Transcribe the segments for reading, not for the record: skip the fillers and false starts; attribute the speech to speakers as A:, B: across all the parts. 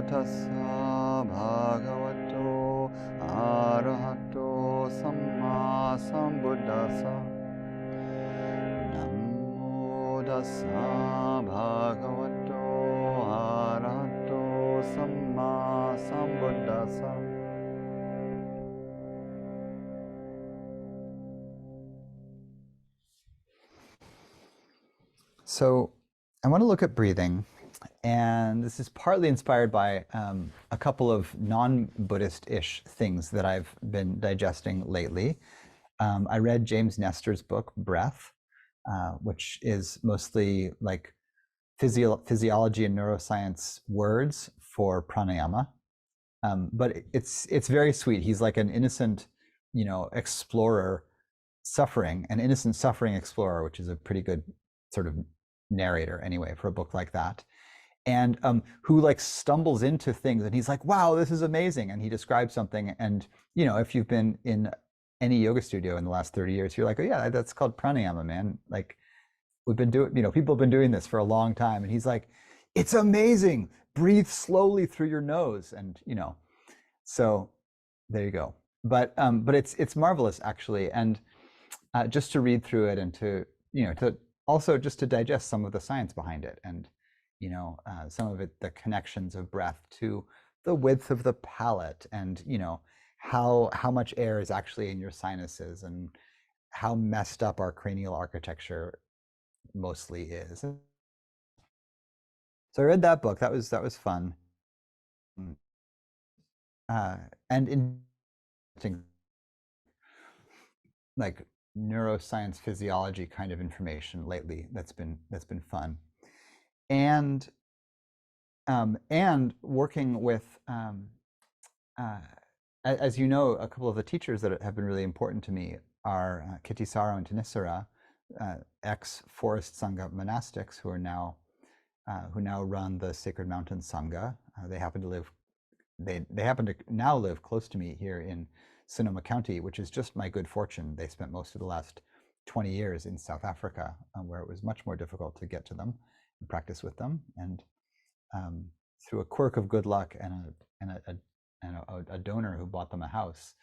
A: tassa bhagavato arahato samma sambuddhassa. Namo tassa bhagavato arahato samma sambuddhassa. So I want to look at breathing, and this is partly inspired by a couple of non-Buddhist-ish things that I've been digesting lately. I read James Nestor's book, Breath, which is mostly like physiology and neuroscience words for pranayama. But it's very sweet. He's like an innocent, explorer suffering, an innocent suffering explorer, which is a pretty good sort of narrator anyway for a book like that, and who like stumbles into things and he's like, wow, this is amazing, and he describes something, and if you've been in any yoga studio in the last 30 years, you're like, oh yeah, that's called pranayama, man. Like, we've been doing, people have been doing this for a long time, and he's like, it's amazing, breathe slowly through your nose, and so there you go. But it's marvelous, actually, and just to read through it, and to also just to digest some of the science behind it, and some of it, the connections of breath to the width of the palate, and how much air is actually in your sinuses, and how messed up our cranial architecture mostly is. So I read that book. That was fun. And in like neuroscience, physiology kind of information lately, that's been fun. And working with as you know, a couple of the teachers that have been really important to me are Kittisaro and Tanisara, ex-Forest Sangha monastics who now run the Sacred Mountain Sangha. They happen to now live close to me here in Sonoma County, which is just my good fortune. They spent most of the last 20 years in South Africa, where it was much more difficult to get to them and practice with them. And through a quirk of good luck and a donor who bought them a house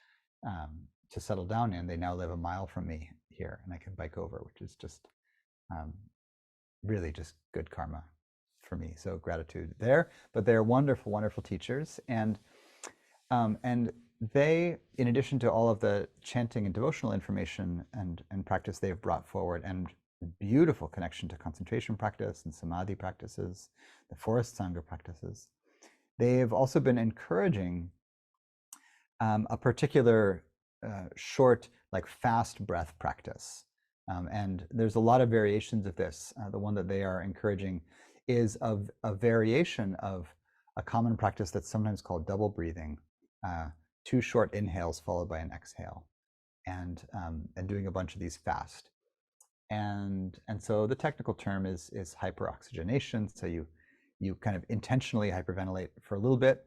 A: to settle down in, they now live a mile from me here, and I can bike over, which is just really just good karma for me. So gratitude there. But they're wonderful, wonderful teachers, and they, in addition to all of the chanting and devotional information and practice they've brought forward, and beautiful connection to concentration practice and samadhi practices, the Forest Sangha practices, they've also been encouraging a particular short, like fast breath practice. And there's a lot of variations of this. The one that they are encouraging is of a variation of a common practice that's sometimes called double breathing, 2 short inhales followed by an exhale, and doing a bunch of these fast. And so the technical term is hyperoxygenation. So you kind of intentionally hyperventilate for a little bit,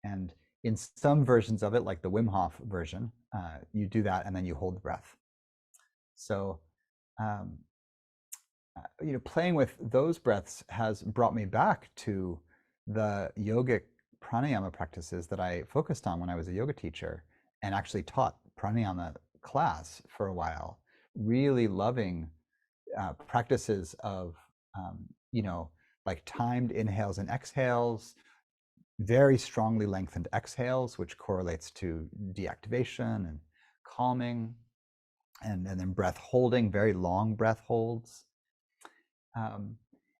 A: and in some versions of it, like the Wim Hof version, you do that and then you hold the breath. So playing with those breaths has brought me back to the yogic pranayama practices that I focused on when I was a yoga teacher, and actually taught pranayama class for a while, really loving practices of like timed inhales and exhales, very strongly lengthened exhales, which correlates to deactivation and calming, and then breath holding, very long breath holds,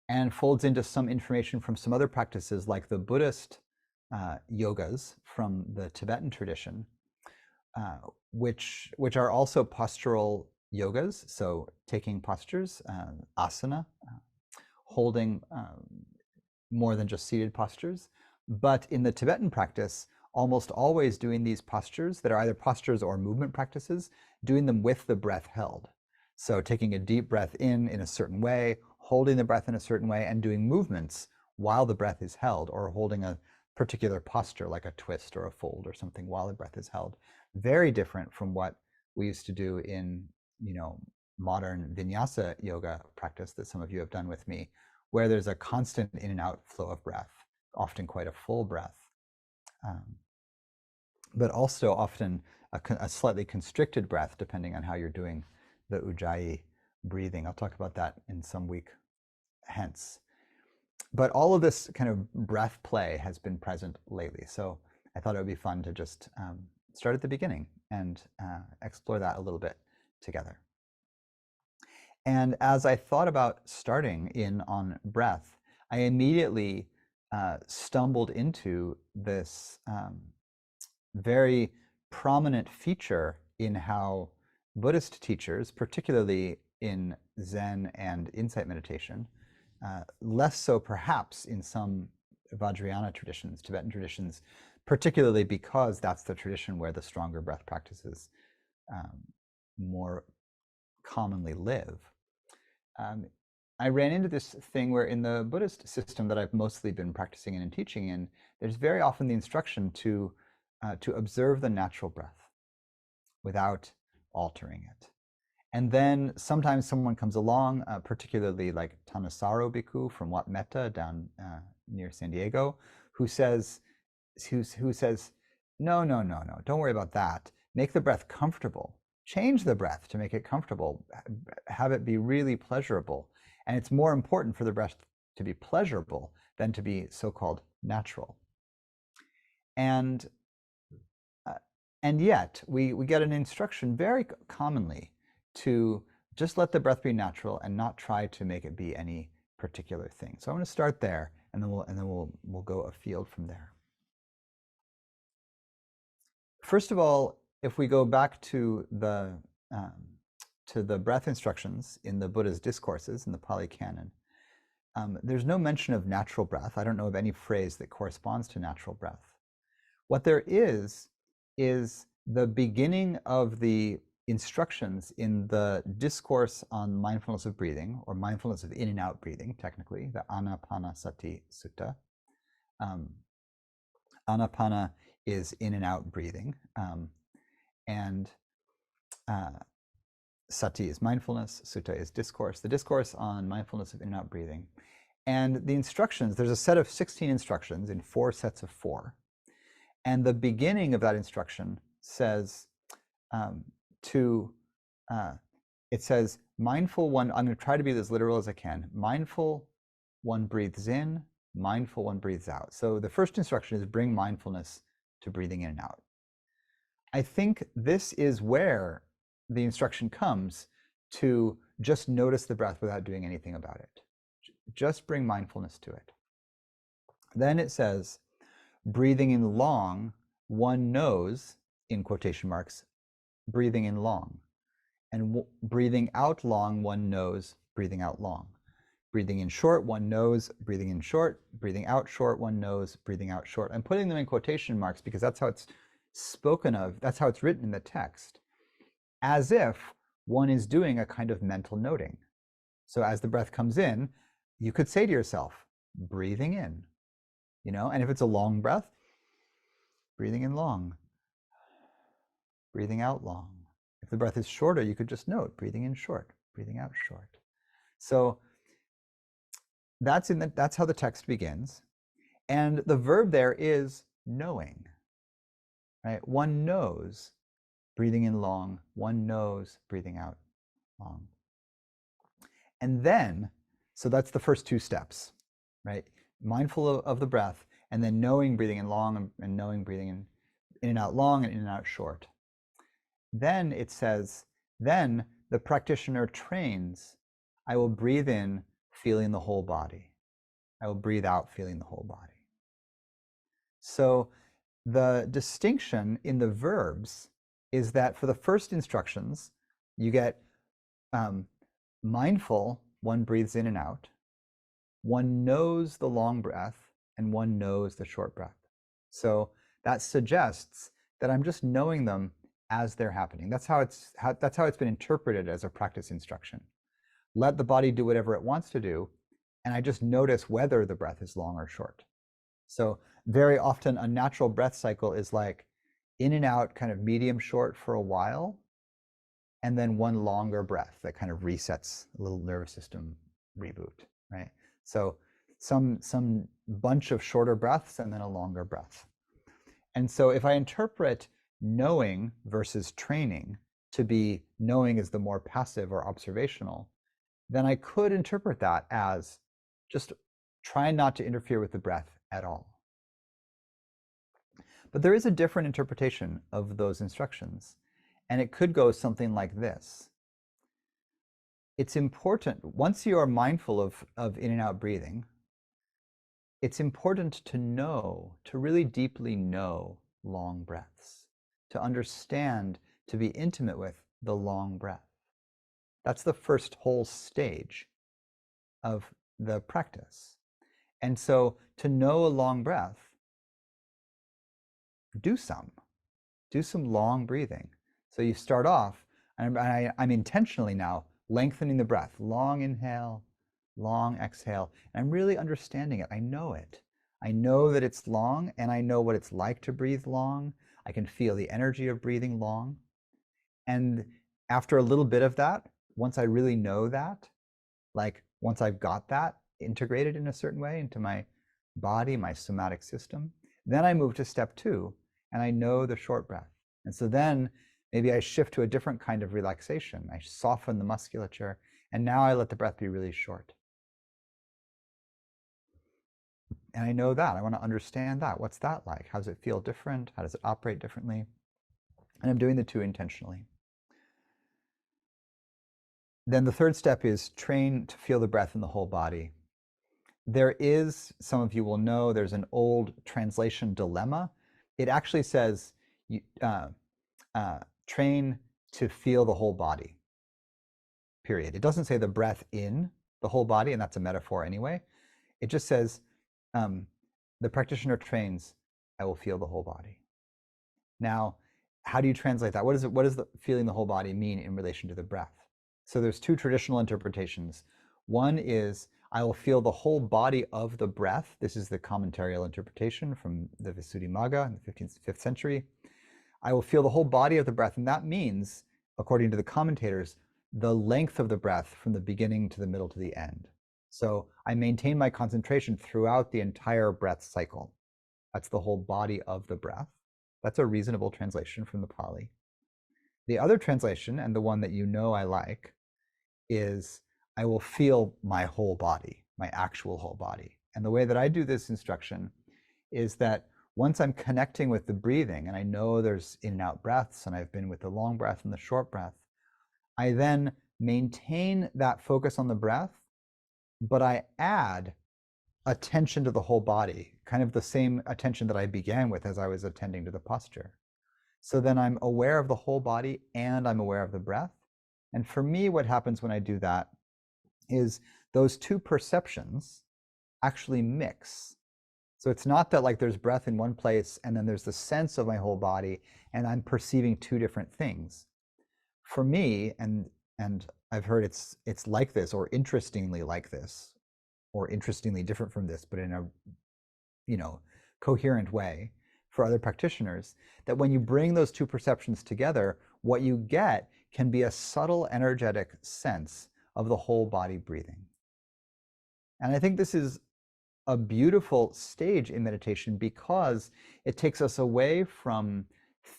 A: and folds into some information from some other practices like the Buddhist yogas from the Tibetan tradition, which are also postural yogas, so taking postures, asana, holding more than just seated postures. But in the Tibetan practice, almost always doing these postures that are either postures or movement practices, doing them with the breath held. So taking a deep breath in a certain way, holding the breath in a certain way, and doing movements while the breath is held, or holding a particular posture like a twist or a fold or something while the breath is held. Very different from what we used to do in modern vinyasa yoga practice that some of you have done with me, where there's a constant in and out flow of breath, often quite a full breath. but also often a slightly constricted breath, depending on how you're doing the Ujjayi breathing. I'll talk about that in some week hence. But all of this kind of breath play has been present lately. So I thought it would be fun to just start at the beginning and explore that a little bit together. And as I thought about starting in on breath, I immediately stumbled into this very prominent feature in how Buddhist teachers, particularly in Zen and insight meditation, less so perhaps in some Vajrayana traditions, Tibetan traditions, particularly because that's the tradition where the stronger breath practices more commonly live. I ran into this thing where in the Buddhist system that I've mostly been practicing in and teaching in, there's very often the instruction to observe the natural breath without altering it. And then sometimes someone comes along, particularly like Thanissaro Bhikkhu from Wat Metta down near San Diego, who says, no, don't worry about that. Make the breath comfortable. Change the breath to make it comfortable. Have it be really pleasurable. And it's more important for the breath to be pleasurable than to be so-called natural. And yet we get an instruction very commonly to just let the breath be natural and not try to make it be any particular thing. So I'm going to start there, and then we'll go afield from there. First of all, if we go back to the breath instructions in the Buddha's discourses in the Pāli canon, there's no mention of natural breath. I don't know of any phrase that corresponds to natural breath. What there is the beginning of the instructions in the discourse on mindfulness of breathing, or mindfulness of in and out breathing, technically, the Anapanasati Sutta. Anapana is in and out breathing, and sati is mindfulness, sutta is discourse. The discourse on mindfulness of in and out breathing. And the instructions, there's a set of 16 instructions in 4 sets of 4. And the beginning of that instruction says it says, mindful one, I'm going to try to be as literal as I can. Mindful one breathes in, mindful one breathes out. So the first instruction is bring mindfulness to breathing in and out. I think this is where the instruction comes to just notice the breath without doing anything about it. Just bring mindfulness to it. Then it says, breathing in long, one knows, in quotation marks, breathing in long. And breathing out long, one knows, breathing out long. Breathing in short, one knows, breathing in short. Breathing out short, one knows, breathing out short. I'm putting them in quotation marks because that's how it's spoken of, that's how it's written in the text, as if one is doing a kind of mental noting. So as the breath comes in, you could say to yourself, breathing in, and if it's a long breath, breathing in long, breathing out long. If the breath is shorter, you could just note, breathing in short, breathing out short. So that's how the text begins. And the verb there is knowing, right? One knows, breathing in long, one knows, breathing out long. And then, so that's the first 2 steps, right? Mindful of the breath, and then knowing breathing in long, and knowing breathing in and out long and in and out short. Then it says, then the practitioner trains, I will breathe in, feeling the whole body. I will breathe out, feeling the whole body. So the distinction in the verbs is that for the first instructions, you get mindful, one breathes in and out. One knows the long breath, and one knows the short breath. So that suggests that I'm just knowing them as they're happening. That's how it's been interpreted as a practice instruction. Let the body do whatever it wants to do, and I just notice whether the breath is long or short. So very often a natural breath cycle is like in and out, kind of medium short for a while, and then one longer breath that kind of resets a little nervous system reboot, right? So some bunch of shorter breaths and then a longer breath. And so if I interpret knowing versus training to be knowing is the more passive or observational, then I could interpret that as just try not to interfere with the breath at all. But there is a different interpretation of those instructions, and it could go something like this. It's important, once you are mindful of in and out breathing, it's important to know, to really deeply know long breaths, to understand, to be intimate with the long breath. That's the first whole stage of the practice. And so to know a long breath, do some long breathing. So you start off, and I'm intentionally now lengthening the breath, long inhale, long exhale, and I'm really understanding it. I know it. I know that it's long, and I know what it's like to breathe long. I can feel the energy of breathing long. And after a little bit of that, once I really know that, like once I've got that integrated in a certain way into my body, my somatic system, then I move to step 2, and I know the short breath. And so then maybe I shift to a different kind of relaxation. I soften the musculature, and now I let the breath be really short. And I know that. I want to understand that. What's that like? How does it feel different? How does it operate differently? And I'm doing the 2 intentionally. Then the third step is train to feel the breath in the whole body. There is, some of you will know, there's an old translation dilemma. It actually says, train to feel the whole body, period. It doesn't say the breath in the whole body, and that's a metaphor anyway. It just says, the practitioner trains, I will feel the whole body. Now, how do you translate that? What does the feeling the whole body mean in relation to the breath? So there's 2 traditional interpretations. One is, I will feel the whole body of the breath. This is the commentarial interpretation from the Visuddhimagga in the 5th century. I will feel the whole body of the breath, and that means, according to the commentators, the length of the breath from the beginning to the middle to the end. So I maintain my concentration throughout the entire breath cycle. That's the whole body of the breath. That's a reasonable translation from the Pāli. The other translation, and the one that you know I like, is I will feel my whole body, my actual whole body. And the way that I do this instruction is that once I'm connecting with the breathing, and I know there's in and out breaths, and I've been with the long breath and the short breath, I then maintain that focus on the breath, but I add attention to the whole body, kind of the same attention that I began with as I was attending to the posture. So then I'm aware of the whole body and I'm aware of the breath. And for me, what happens when I do that is those 2 perceptions actually mix. So it's not that like there's breath in one place and then there's the sense of my whole body and I'm perceiving 2 different things. For me, and I've heard it's like this, or interestingly like this, or interestingly different from this, but in a coherent way for other practitioners, that when you bring those 2 perceptions together, what you get can be a subtle energetic sense of the whole body breathing. And I think this is a beautiful stage in meditation because it takes us away from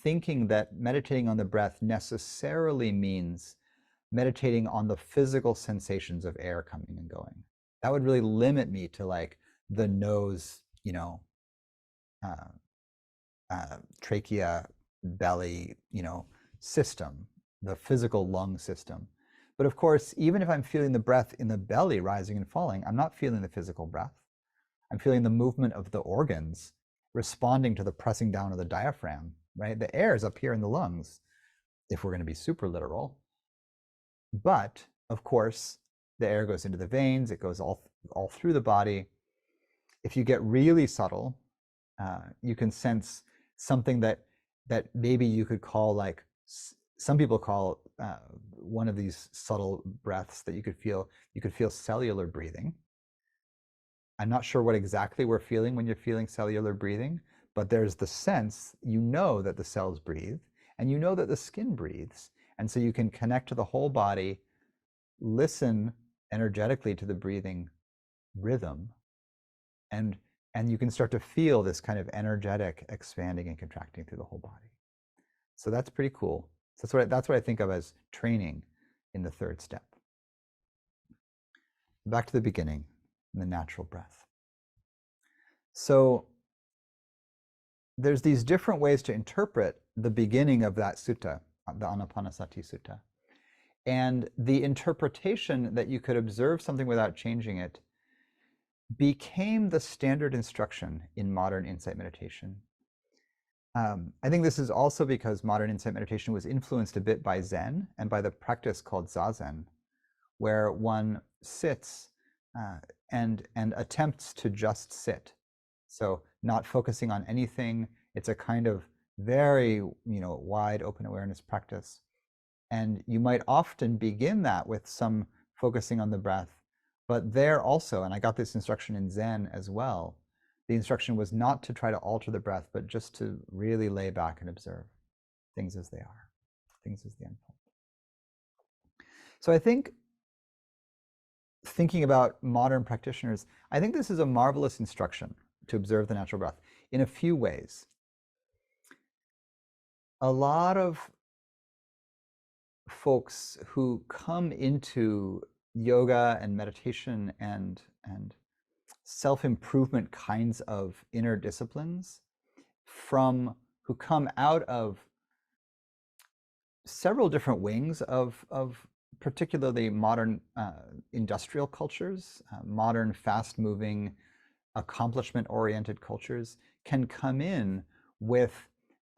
A: thinking that meditating on the breath necessarily means meditating on the physical sensations of air coming and going. That would really limit me to like the nose, trachea, belly, system, the physical lung system. But of course, even if I'm feeling the breath in the belly rising and falling, I'm not feeling the physical breath. I'm feeling the movement of the organs responding to the pressing down of the diaphragm, right? The air is up here in the lungs, if we're going to be super literal. But of course, the air goes into the veins, it goes all through the body. If you get really subtle, you can sense something that maybe you could call, like some people call one of these subtle breaths that you could feel cellular breathing. I'm not sure what exactly we're feeling when you're feeling cellular breathing, but there's the sense, that the cells breathe, and that the skin breathes. And so you can connect to the whole body, listen energetically to the breathing rhythm, and And you can start to feel this kind of energetic expanding and contracting through the whole body. So that's pretty cool. So that's what I think of as training in the third step. Back to the beginning, the natural breath. So there's these different ways to interpret the beginning of that sutta, the Anapanasati Sutta. And the interpretation that you could observe something without changing it became the standard instruction in modern insight meditation. I think this is also because modern insight meditation was influenced a bit by Zen and by the practice called Zazen, where one sits and attempts to just sit. So not focusing on anything. It's a kind of very, wide open awareness practice. And you might often begin that with some focusing on the breath. But there also, and I got this instruction in Zen as well, the instruction was not to try to alter the breath, but just to really lay back and observe things as they are, things as they unfold. So I think, thinking about modern practitioners, I think this is a marvelous instruction to observe the natural breath in a few ways. A lot of folks who come into yoga and meditation and self-improvement kinds of inner disciplines who come out of several different wings of particularly modern industrial cultures, modern fast-moving, accomplishment-oriented cultures, can come in with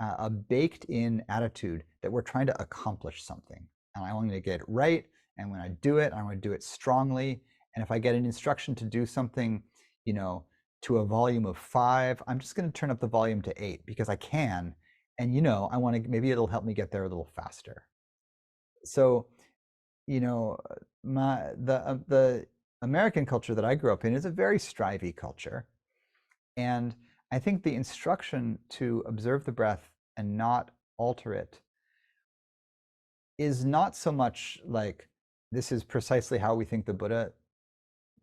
A: a baked-in attitude that we're trying to accomplish something. And I want to get it right, and when I do it, I want to do it strongly. And if I get an instruction to do something, to a volume of 5, I'm just going to turn up the volume to 8 because I can. And I want to, maybe it'll help me get there a little faster. So, the American culture that I grew up in is a very strivey culture. And I think the instruction to observe the breath and not alter it is not so much like this is precisely how we think the Buddha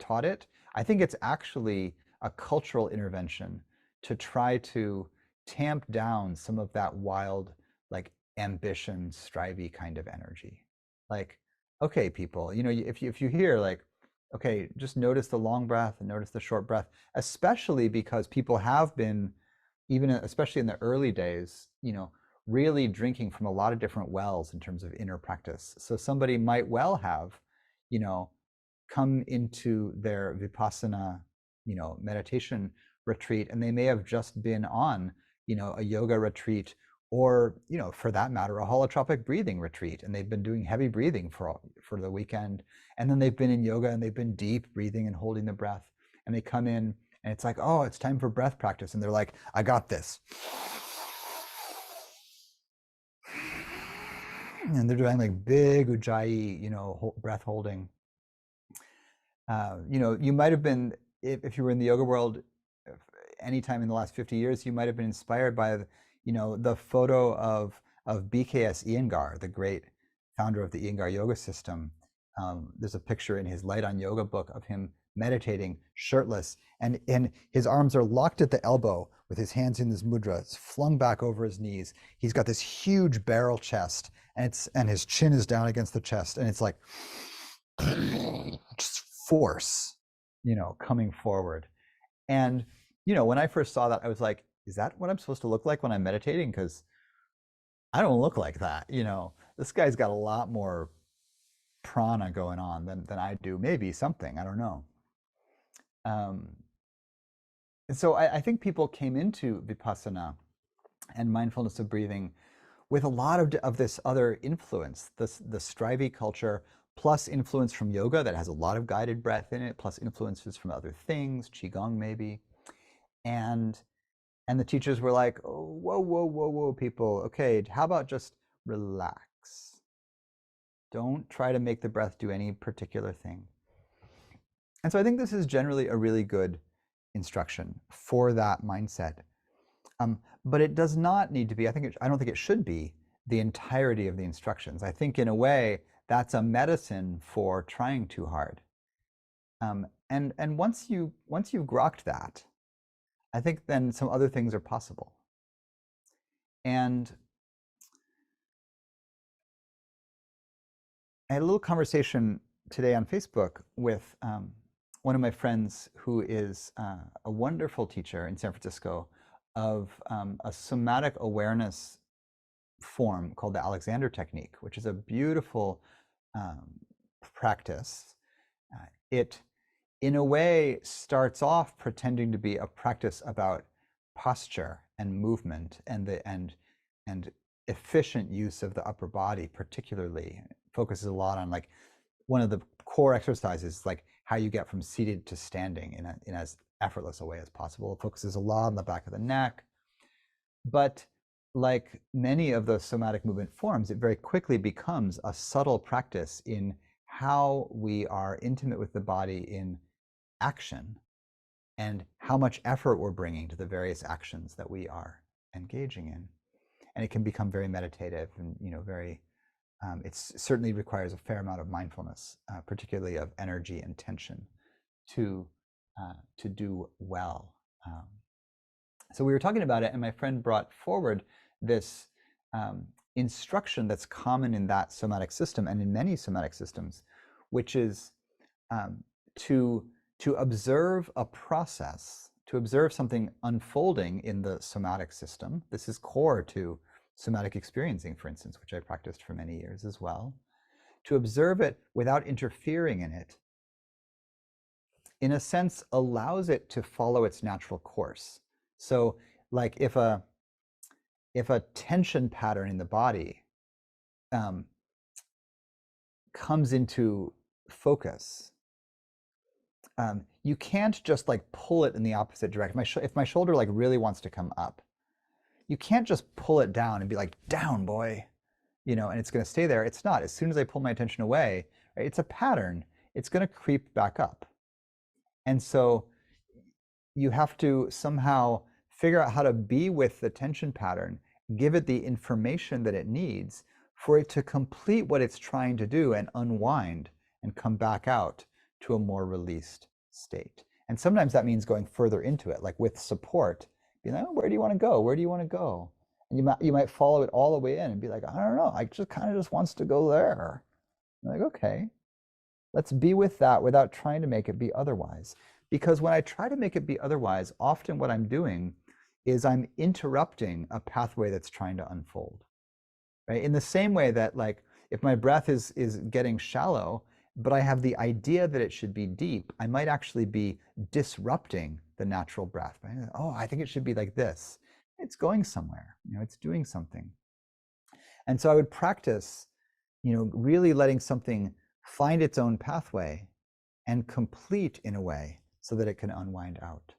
A: taught it. I think it's actually a cultural intervention to try to tamp down some of that wild, like ambition, strivey kind of energy. Like, okay, people, if you hear like, okay, just notice the long breath and notice the short breath, especially because people have been, even especially in the early days, really drinking from a lot of different wells in terms of inner practice. So somebody might well have, come into their vipassana, meditation retreat, and they may have just been on, a yoga retreat, or, for that matter, a holotropic breathing retreat, and they've been doing heavy breathing for the weekend, and then they've been in yoga and they've been deep breathing and holding the breath, and they come in and it's like, oh, it's time for breath practice, and they're like, I got this. And they're doing like big ujjayi, breath holding. You might have been, if you were in the yoga world anytime in the last 50 years, you might have been inspired by, the photo of BKS Iyengar, the great founder of the Iyengar yoga system. There's a picture in his Light on Yoga book of him meditating shirtless, and his arms are locked at the elbow with his hands in this mudra. It's flung back over his knees. He's got this huge barrel chest, and his chin is down against the chest, and it's like just force, coming forward. And, when I first saw that, I was like, is that what I'm supposed to look like when I'm meditating? Because I don't look like that. This guy's got a lot more prana going on than I do. Maybe something, I don't know. And so I think people came into vipassana and mindfulness of breathing with a lot of this other influence, the strivey culture, plus influence from yoga that has a lot of guided breath in it, plus influences from other things, qigong maybe. And the teachers were like, oh, whoa, people. Okay, how about just relax? Don't try to make the breath do any particular thing. And so I think this is generally a really good instruction for that mindset. But it does not need to be, I don't think it should be the entirety of the instructions. I think in a way that's a medicine for trying too hard. And once you've grokked that, I think then some other things are possible. And I had a little conversation today on Facebook with one of my friends who is a wonderful teacher in San Francisco of a somatic awareness form called the Alexander technique, which is a beautiful practice. It, in a way, starts off pretending to be a practice about posture and movement and efficient use of the upper body. Particularly, it focuses a lot on, like, one of the core exercises, like how you get from seated to standing in as effortless a way as possible. It focuses a lot on the back of the neck, but like many of the somatic movement forms, it very quickly becomes a subtle practice in how we are intimate with the body in action and how much effort we're bringing to the various actions that we are engaging in. And it can become very meditative and, very, it certainly requires a fair amount of mindfulness, particularly of energy and tension to do well. So we were talking about it, and my friend brought forward this instruction that's common in that somatic system and in many somatic systems, which is to observe a process, to observe something unfolding in the somatic system. This is core to somatic experiencing, for instance, which I practiced for many years as well. To observe it without interfering in it, in a sense, allows it to follow its natural course. So, like, if a tension pattern in the body comes into focus, you can't just like pull it in the opposite direction. If my shoulder like really wants to come up, you can't just pull it down and be like, down, boy, and it's going to stay there. It's not. As soon as I pull my attention away, right, it's a pattern. It's going to creep back up. And so you have to somehow figure out how to be with the tension pattern, give it the information that it needs for it to complete what it's trying to do and unwind and come back out to a more released state. And sometimes that means going further into it, like with support, be like, oh, where do you want to go? Where do you want to go? And you might follow it all the way in and be like, I don't know, I just kind of just wants to go there. I'm like, okay, let's be with that without trying to make it be otherwise. Because when I try to make it be otherwise, often what I'm doing is I'm interrupting a pathway that's trying to unfold. Right? In the same way that, like, if my breath is getting shallow, but I have the idea that it should be deep, I might actually be disrupting the natural breath. Right? Oh, I think it should be like this. It's going somewhere, it's doing something. And so I would practice, really letting something find its own pathway and complete in a way so that it can unwind out.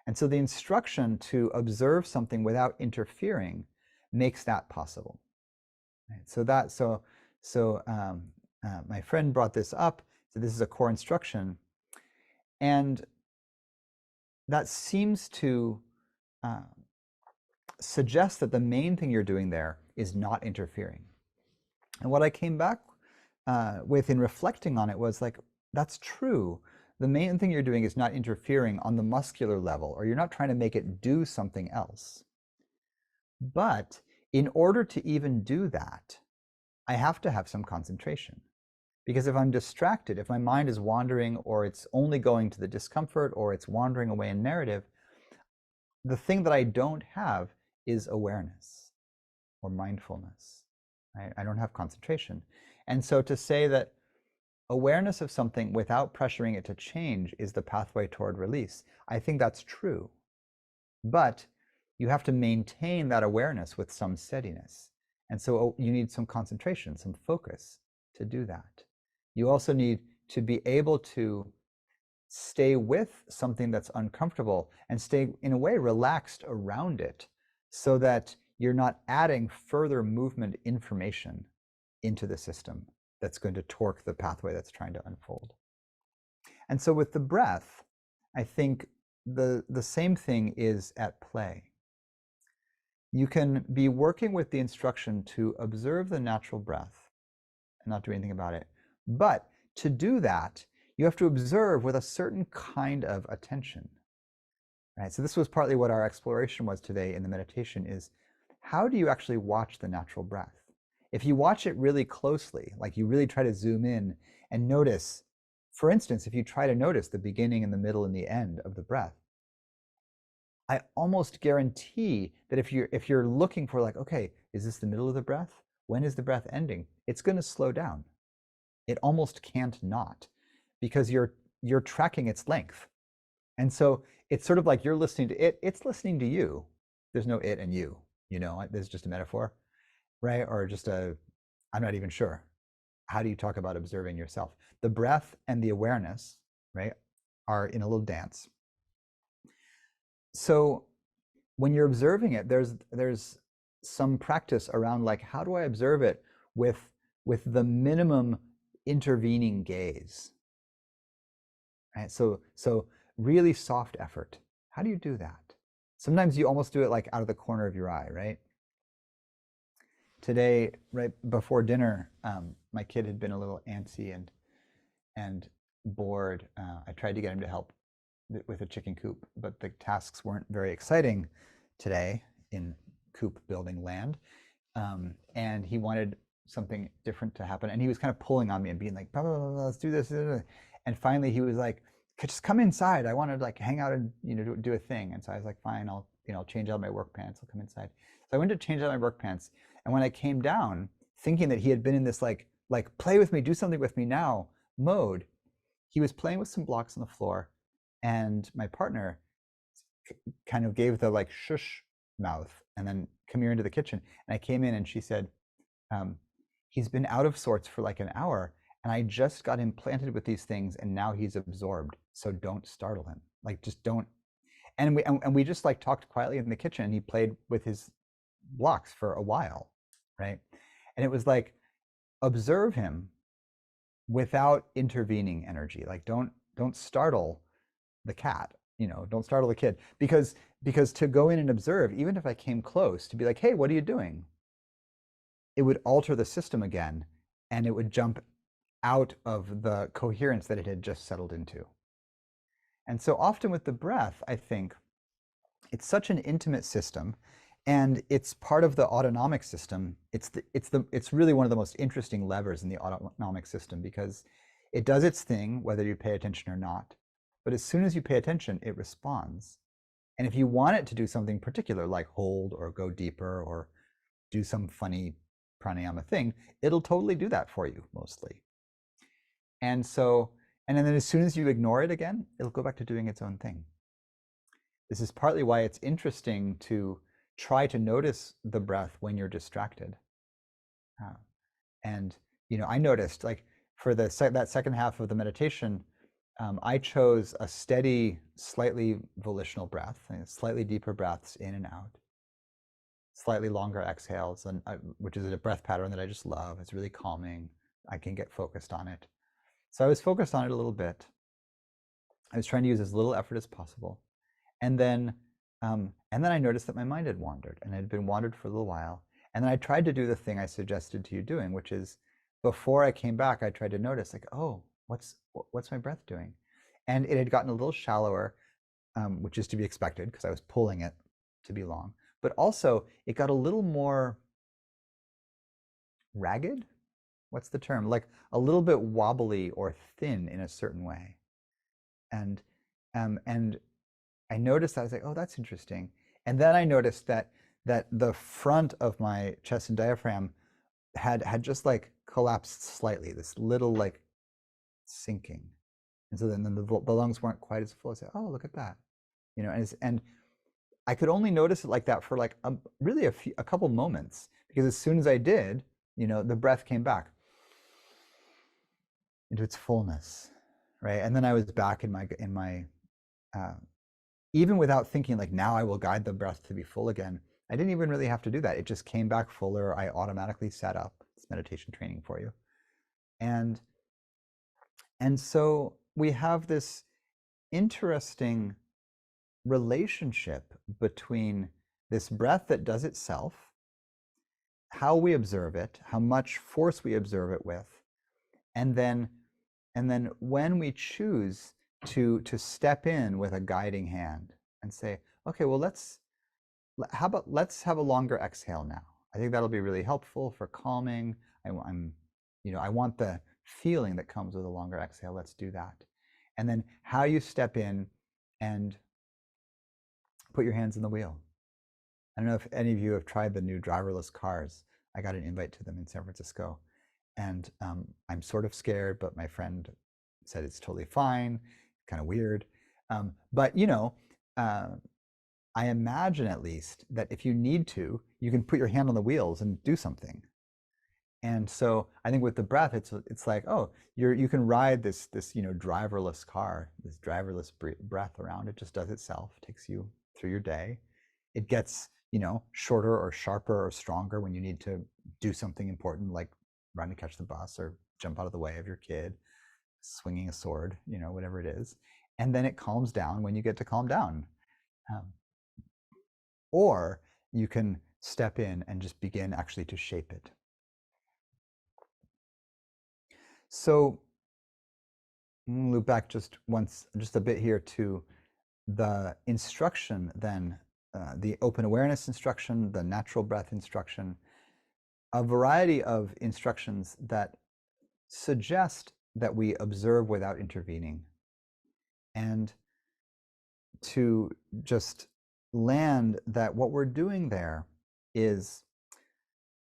A: And so the instruction to observe something without interfering makes that possible. Right? So my friend brought this up. So this is a core instruction, and that seems to suggest that the main thing you're doing there is not interfering. And what I came back with in reflecting on it was like, that's true. The main thing you're doing is not interfering on the muscular level, or you're not trying to make it do something else. But in order to even do that, I have to have some concentration. Because if I'm distracted, if my mind is wandering, or it's only going to the discomfort, or it's wandering away in narrative, the thing that I don't have is awareness or mindfulness. Right? I don't have concentration. And so to say that awareness of something without pressuring it to change is the pathway toward release, I think that's true. But you have to maintain that awareness with some steadiness. And so you need some concentration, some focus to do that. You also need to be able to stay with something that's uncomfortable and stay, in a way, relaxed around it, so that you're not adding further movement information into the system that's going to torque the pathway that's trying to unfold. And so with the breath, I think the same thing is at play. You can be working with the instruction to observe the natural breath and not do anything about it. But to do that, you have to observe with a certain kind of attention. right? So this was partly what our exploration was today in the meditation is, how do you actually watch the natural breath? If you watch it really closely, like you really try to zoom in and notice, for instance, if you try to notice the beginning and the middle and the end of the breath, I almost guarantee that if you're looking for like, okay, is this the middle of the breath? When is the breath ending? It's going to slow down. It almost can't not, because you're tracking its length. And so it's sort of like you're listening to it, it's listening to you. There's no it and you, there's just a metaphor, right? Or just I'm not even sure. How do you talk about observing yourself? The breath and the awareness, right, are in a little dance. So when you're observing it, there's some practice around like, how do I observe it with the minimum intervening gaze, right? So really soft effort. How do you do that? Sometimes you almost do it like out of the corner of your eye, right? Today, right before dinner, my kid had been a little antsy and bored. I tried to get him to help with a chicken coop, but the tasks weren't very exciting today in coop building land. And he wanted something different to happen. And he was kind of pulling on me and being like, blah, blah, blah, blah, let's do this. And finally he was like, just come inside. I want to like hang out and, do a thing. And so I was like, fine, I'll change out my work pants. I'll come inside. So I went to change out my work pants. And when I came down, thinking that he had been in this like play with me, do something with me now mode, he was playing with some blocks on the floor. And my partner kind of gave the like shush mouth and then come here into the kitchen. And I came in and she said, he's been out of sorts for like an hour and I just got implanted with these things and now he's absorbed. So don't startle him. Like just don't. And we just like talked quietly in the kitchen and he played with his blocks for a while, right? And it was like, observe him without intervening energy. Like don't startle the cat, don't startle the kid, because to go in and observe, even if I came close to be like, hey, what are you doing, it would alter the system again and it would jump out of the coherence that it had just settled into. And so often with the breath, I think it's such an intimate system and it's part of the autonomic system. It's really one of the most interesting levers in the autonomic system because it does its thing whether you pay attention or not. But as soon as you pay attention, it responds. And if you want it to do something particular, like hold or go deeper or do some funny pranayama thing, it'll totally do that for you mostly. And then as soon as you ignore it again, it'll go back to doing its own thing. This is partly why it's interesting to try to notice the breath when you're distracted. And I noticed like for that second half of the meditation, I chose a steady, slightly volitional breath, slightly deeper breaths in and out, slightly longer exhales, and which is a breath pattern that I just love. It's really calming. I can get focused on it. So I was focused on it a little bit. I was trying to use as little effort as possible. And then I noticed that my mind had wandered, and it had been wandered for a little while. And then I tried to do the thing I suggested to you doing, which is before I came back, I tried to notice like, oh, what's my breath doing? And it had gotten a little shallower, which is to be expected because I was pulling it to be long. But also it got a little more ragged. What's the term? Like a little bit wobbly or thin in a certain way. And I noticed that. I was like, oh, that's interesting. And then I noticed that the front of my chest and diaphragm had just like collapsed slightly, this little like sinking. And so then the lungs weren't quite as full. I said, oh, look at that. And I could only notice it like that for like really a couple moments, because as soon as I did, the breath came back into its fullness, right? And then I was back in my even without thinking like, now I will guide the breath to be full again. I didn't even really have to do that. It just came back fuller. I automatically sat up. It's meditation training for you. And so we have this interesting relationship between this breath that does itself, how we observe it, how much force we observe it with, and then when we choose to step in with a guiding hand, and say, okay, well, how about let's have a longer exhale now. I think that'll be really helpful for calming. I want the feeling that comes with a longer exhale. Let's do that. And then how you step in and put your hands in the wheel. I don't know if any of you have tried the new driverless cars. I got an invite to them in San Francisco, and I'm sort of scared, but my friend said it's totally fine, kind of weird. But I imagine at least that if you need to, you can put your hand on the wheels and do something. And so I think with the breath, it's like, oh, you can ride this driverless car, this driverless breath around. It just does itself, takes you through your day. It gets shorter or sharper or stronger when you need to do something important, like run to catch the bus or jump out of the way of your kid, swinging a sword, whatever it is. And then it calms down when you get to calm down. Or you can step in and just begin actually to shape it. So loop back just a bit here to the instruction then, the open awareness instruction, the natural breath instruction, a variety of instructions that suggest that we observe without intervening, and to just land that what we're doing there is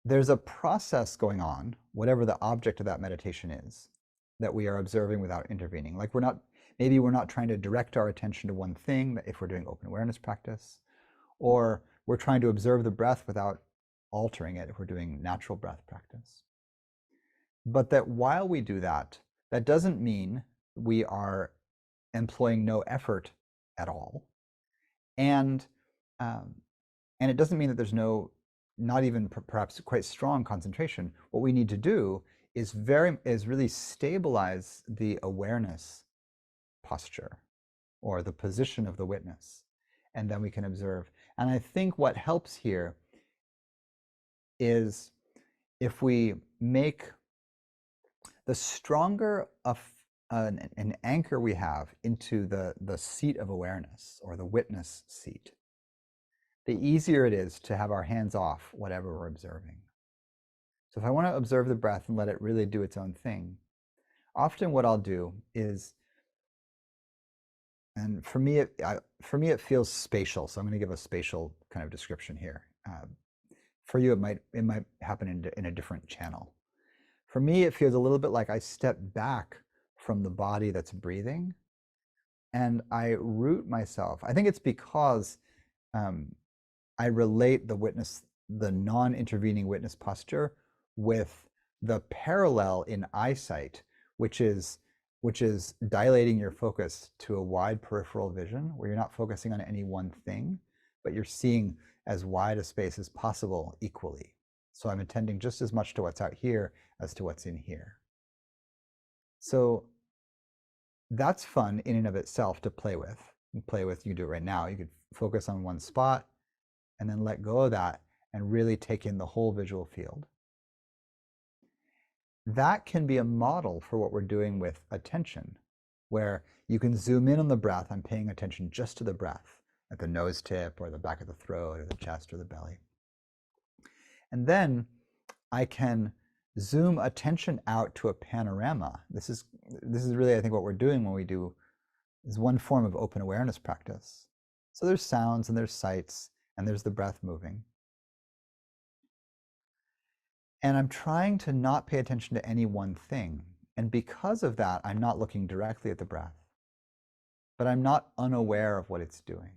A: there's a process going on, whatever the object of that meditation is, that we are observing without intervening. Like maybe we're not trying to direct our attention to one thing if we're doing open awareness practice, or we're trying to observe the breath without altering it if we're doing natural breath practice. But that while we do that, that doesn't mean we are employing no effort at all. And it doesn't mean that there's not even perhaps quite strong concentration. What we need to do is really stabilize the awareness posture or the position of the witness, and then we can observe. And I think what helps here is if we make the stronger an anchor we have into the seat of awareness or the witness seat, the easier it is to have our hands off whatever we're observing. So if I want to observe the breath and let it really do its own thing, often what I'll do is, and for me it feels spatial, so I'm going to give a spatial kind of description here. For you, it might happen in a different channel. For me, it feels a little bit like I step back from the body that's breathing, and I root myself. I think it's because I relate the non-intervening witness posture with the parallel in eyesight, which is dilating your focus to a wide peripheral vision where you're not focusing on any one thing, but you're seeing as wide a space as possible equally. So I'm attending just as much to what's out here as to what's in here. So that's fun in and of itself to play with. You can do it right now. You could focus on one spot and then let go of that and really take in the whole visual field. That can be a model for what we're doing with attention, where you can zoom in on the breath. I'm paying attention just to the breath at the nose tip or the back of the throat or the chest or the belly. And then I can zoom attention out to a panorama. This is really, I think, what we're doing when we do is one form of open awareness practice. So there's sounds and there's sights and there's the breath moving. And I'm trying to not pay attention to any one thing. And because of that, I'm not looking directly at the breath, but I'm not unaware of what it's doing.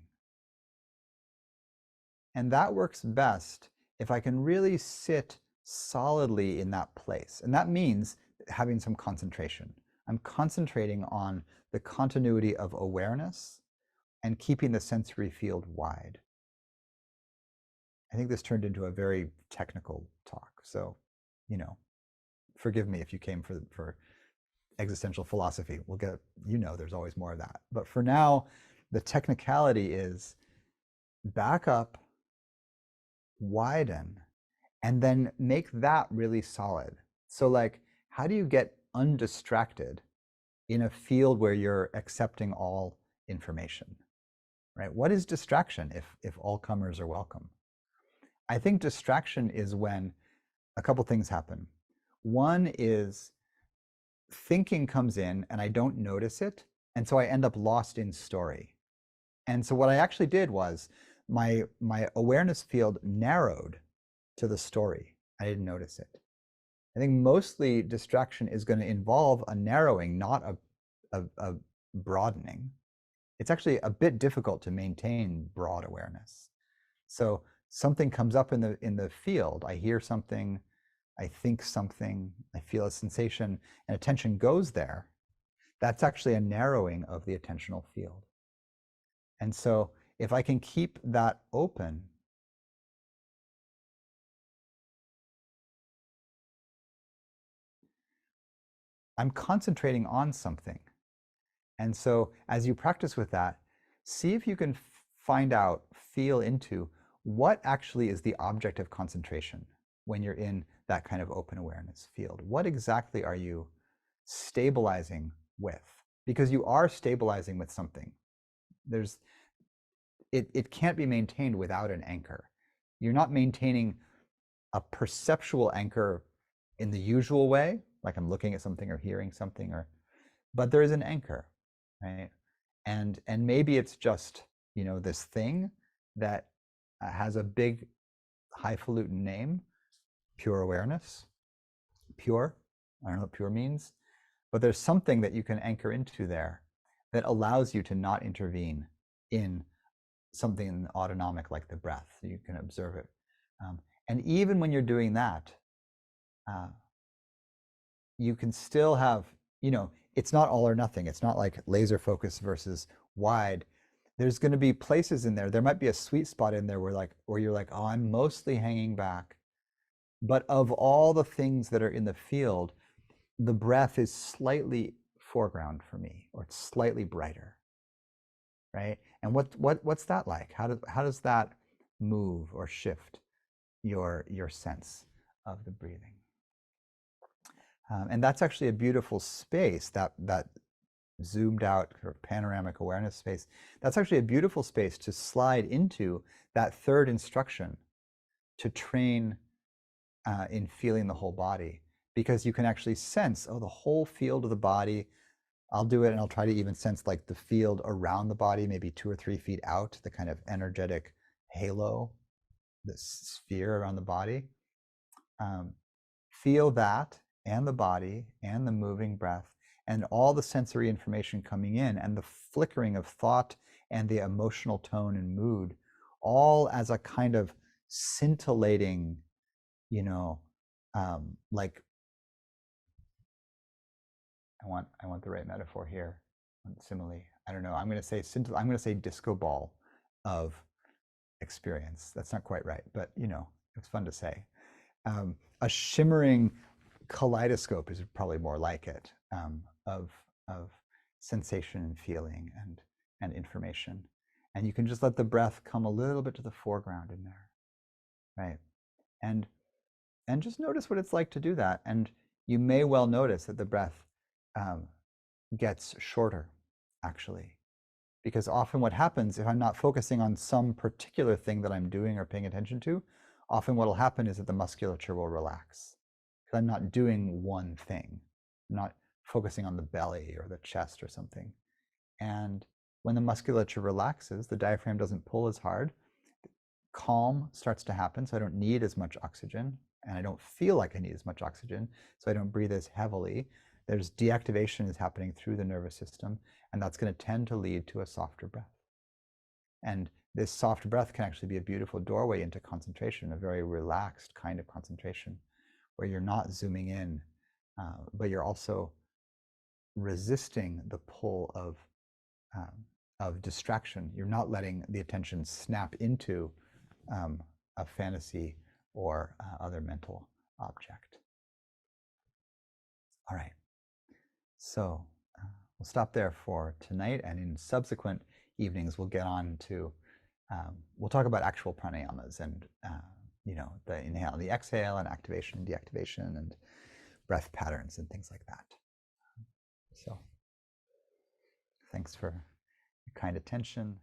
A: And that works best if I can really sit solidly in that place. And that means having some concentration. I'm concentrating on the continuity of awareness and keeping the sensory field wide. I think this turned into a very technical talk. So, forgive me if you came for existential philosophy. We'll get, there's always more of that. But for now, the technicality is back up, widen, and then make that really solid. So like, how do you get undistracted in a field where you're accepting all information, right? What is distraction if all comers are welcome? I think distraction is when a couple things happen. One is thinking comes in and I don't notice it, and so I end up lost in story. And so what I actually did was my awareness field narrowed to the story. I didn't notice it. I think mostly distraction is going to involve a narrowing, not a broadening. It's actually a bit difficult to maintain broad awareness. So something comes up in the field. I hear something, I think something, I feel a sensation, and attention goes there. That's actually a narrowing of the attentional field. And so if I can keep that open, I'm concentrating on something. And so as you practice with that, see if you can find out, feel into what actually is the object of concentration when you're in that kind of open awareness field. What exactly are you stabilizing with? Because you are stabilizing with something. It can't be maintained without an anchor. You're not maintaining a perceptual anchor in the usual way, like I'm looking at something or hearing something, but there is an anchor, right? And maybe it's just, this thing that has a big highfalutin name, pure awareness, pure. I don't know what pure means, but there's something that you can anchor into there that allows you to not intervene in something autonomic like the breath. You can observe it. And even when you're doing that, you can still have, it's not all or nothing. It's not like laser focus versus wide. There's going to be places in there. There might be a sweet spot in there where you're like, oh, I'm mostly hanging back. But of all the things that are in the field, the breath is slightly foreground for me, or it's slightly brighter, right? And what's that like? How does that move or shift your sense of the breathing? And that's actually a beautiful space, that zoomed out or panoramic awareness space. That's actually a beautiful space to slide into that third instruction, to train in feeling the whole body, because you can actually sense, oh, the whole field of the body. I'll do it and I'll try to even sense like the field around the body, maybe 2 or 3 feet out, the kind of energetic halo, the sphere around the body. Feel that, and the body, and the moving breath, and all the sensory information coming in, and the flickering of thought, and the emotional tone and mood, all as a kind of scintillating, like, I want the right metaphor here, simile. I don't know. I'm going to say disco ball of experience. That's not quite right, but it's fun to say. A shimmering kaleidoscope is probably more like it, of sensation and feeling and information. And you can just let the breath come a little bit to the foreground in there, right? And just notice what it's like to do that. And you may well notice that the breath gets shorter, actually. Because often what happens, if I'm not focusing on some particular thing that I'm doing or paying attention to, often what will happen is that the musculature will relax. Because I'm not doing one thing. I'm not focusing on the belly or the chest or something. And when the musculature relaxes, the diaphragm doesn't pull as hard, calm starts to happen, so I don't need as much oxygen, and I don't feel like I need as much oxygen, so I don't breathe as heavily. There's deactivation is happening through the nervous system, and that's going to tend to lead to a softer breath. And this soft breath can actually be a beautiful doorway into concentration, a very relaxed kind of concentration, where you're not zooming in, but you're also resisting the pull of distraction. You're not letting the attention snap into a fantasy or other mental object. All right, so we'll stop there for tonight, and in subsequent evenings we'll get on to, we'll talk about actual pranayamas and the inhale and the exhale, and activation and deactivation, and breath patterns and things like that. So thanks for your kind attention.